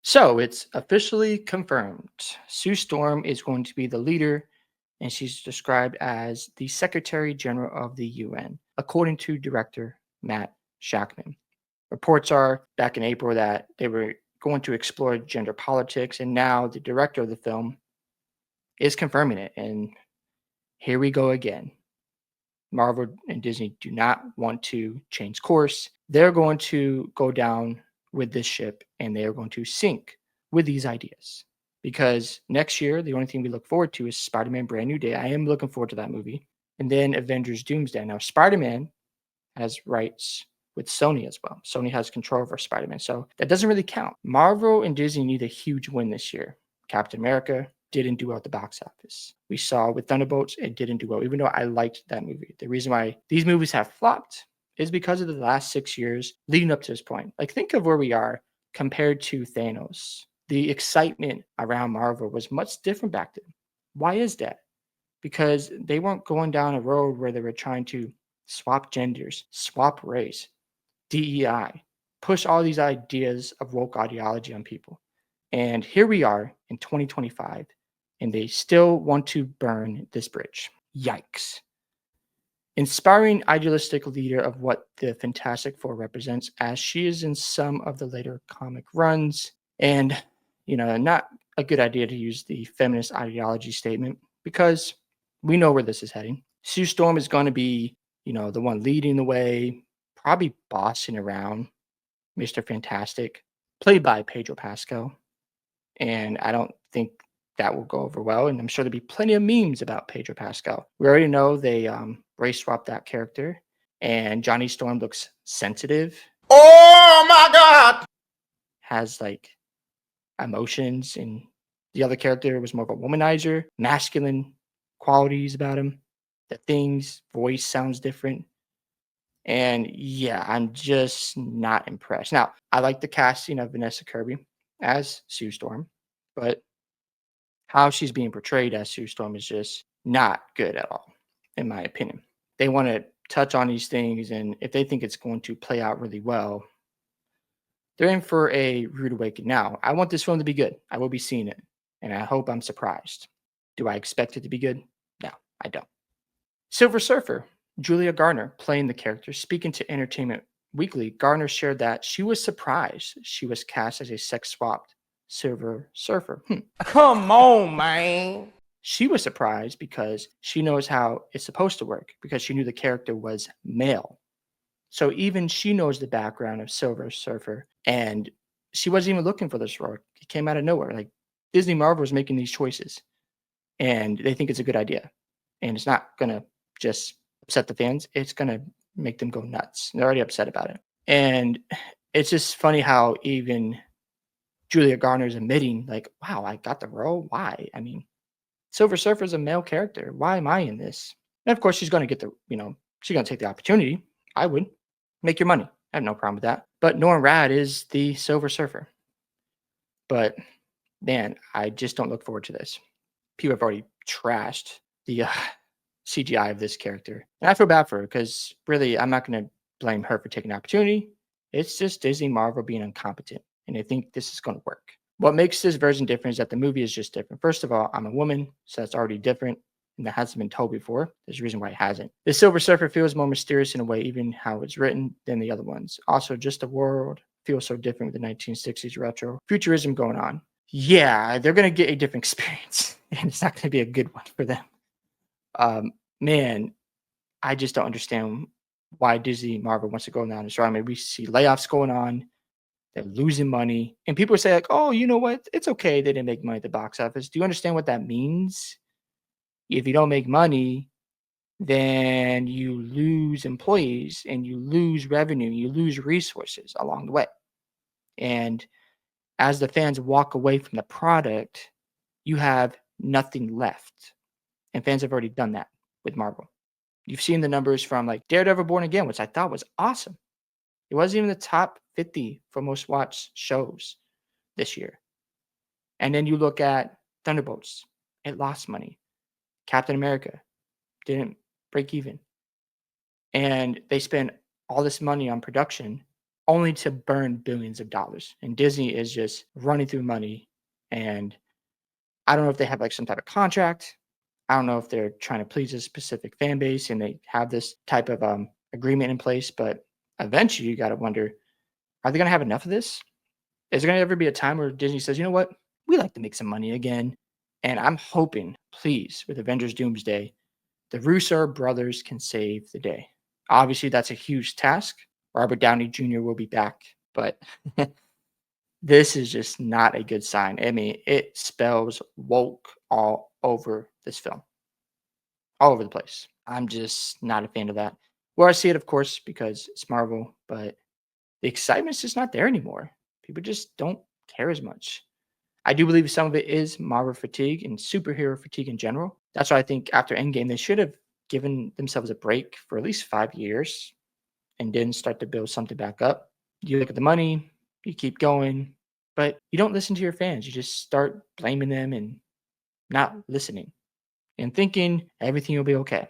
So it's officially confirmed. Sue Storm is going to be the leader, and she's described as the Secretary General of the UN, according to director Matt Shakman. Reports are back in April that they were going to explore gender politics, and now the director of the film is confirming it. And here we go again. Marvel and Disney do not want to change course. They're going to go down with this ship and they are going to sink with these ideas. Because next year, the only thing we look forward to is Spider Man Brand New Day. I am looking forward to that movie. And then Avengers Doomsday. Now, Spider Man has rights with Sony as well. Sony has control over Spider Man. So that doesn't really count. Marvel and Disney need a huge win this year. Captain America didn't do well at the box office. We saw with Thunderbolts, it didn't do well, even though I liked that movie. The reason why these movies have flopped is because of the last 6 years leading up to this point. Like, think of where we are compared to Thanos. The excitement around Marvel was much different back then. Why is that? Because they weren't going down a road where they were trying to swap genders, swap race, DEI, push all these ideas of woke ideology on people. And here we are in 2025, and they still want to burn this bridge. Yikes. Inspiring idealistic leader of what the Fantastic Four represents, as she is in some of the later comic runs. And, not a good idea to use the feminist ideology statement because we know where this is heading. Sue Storm is going to be, the one leading the way, probably bossing around Mr. Fantastic, played by Pedro Pascal. And I don't think that will go over well. And I'm sure there'll be plenty of memes about Pedro Pascal. We already know they race swapped that character, and Johnny Storm looks sensitive. Oh my God! Has like emotions, and the other character was more of a womanizer, masculine qualities about him. The Thing's voice sounds different. And yeah, I'm just not impressed. Now, I like the casting of Vanessa Kirby as Sue Storm, but how she's being portrayed as Sue Storm is just not good at all, in my opinion. They want to touch on these things, and if they think it's going to play out really well, they're in for a rude awakening. Now, I want this film to be good. I will be seeing it, and I hope I'm surprised. Do I expect it to be good? No, I don't. Silver Surfer, Julia Garner playing the character, speaking to Entertainment Weekly, Garner shared that she was surprised she was cast as a sex swapped Silver Surfer. Come on, man. She was surprised because she knows how it's supposed to work because she knew the character was male. So even she knows the background of Silver Surfer, and she wasn't even looking for this role. It came out of nowhere. Like, Disney Marvel is making these choices, and they think it's a good idea, and it's not gonna just upset the fans. It's gonna make them go nuts. They're already upset about it, and it's just funny how even Julia Garner is admitting, like, "Wow, I got the role. Why? I mean, Silver Surfer is a male character. Why am I in this?" And of course, she's gonna get she's gonna take the opportunity. I would make your money. I have no problem with that. But Norman Rad is the Silver Surfer. But man, I just don't look forward to this. People have already trashed the CGI of this character, and I feel bad for her because really, I'm not going to blame her for taking the opportunity. It's just Disney Marvel being incompetent, and I think this is going to work. What makes this version different is that the movie is just different. First of all, I'm a woman, so that's already different, and that hasn't been told before. There's a reason why it hasn't. The Silver Surfer feels more mysterious in a way, even how it's written, than the other ones. Also, just the world feels so different with the 1960s retro futurism going on. Yeah, they're going to get a different experience, and it's not going to be a good one for them. Man, I just don't understand why Disney Marvel wants to go down this road. I mean, we see layoffs going on. They're losing money. And people say, like, oh, you know what? It's okay they didn't make money at the box office. Do you understand what that means? If you don't make money, then you lose employees and you lose revenue, you lose resources along the way. And as the fans walk away from the product, you have nothing left. And fans have already done that with Marvel. You've seen the numbers from like Daredevil Born Again, which I thought was awesome. It wasn't even the top 50 for most watched shows this year. And then you look at Thunderbolts, it lost money. Captain America didn't break even. And they spent all this money on production only to burn billions of dollars. And Disney is just running through money. And I don't know if they have like some type of contract. I don't know if they're trying to please a specific fan base and they have this type of agreement in place. But eventually, you got to wonder, are they going to have enough of this? Is there going to ever be a time where Disney says, you know what, we like to make some money again? And I'm hoping, please, with Avengers Doomsday, the Russo brothers can save the day. Obviously, that's a huge task. Robert Downey Jr. will be back, but this is just not a good sign. I mean, it spells woke all over this film, all over the place. I'm just not a fan of that. Where I see it, of course, because it's Marvel, but the excitement's just not there anymore. People just don't care as much. I do believe some of it is Marvel fatigue and superhero fatigue in general. That's why I think after Endgame, they should have given themselves a break for at least 5 years and didn't start to build something back up. You look at the money, you keep going, but you don't listen to your fans. You just start blaming them and not listening and thinking everything will be okay.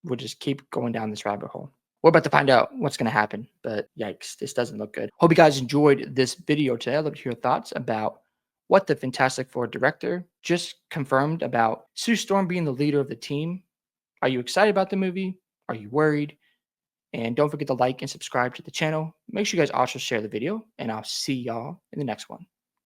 We'll just keep going down this rabbit hole. We're about to find out what's going to happen, but yikes, this doesn't look good. Hope you guys enjoyed this video today. I'd love to hear your thoughts about what the Fantastic Four director just confirmed about Sue Storm being the leader of the team. Are you excited about the movie? Are you worried? And don't forget to like and subscribe to the channel. Make sure you guys also share the video, and I'll see y'all in the next one.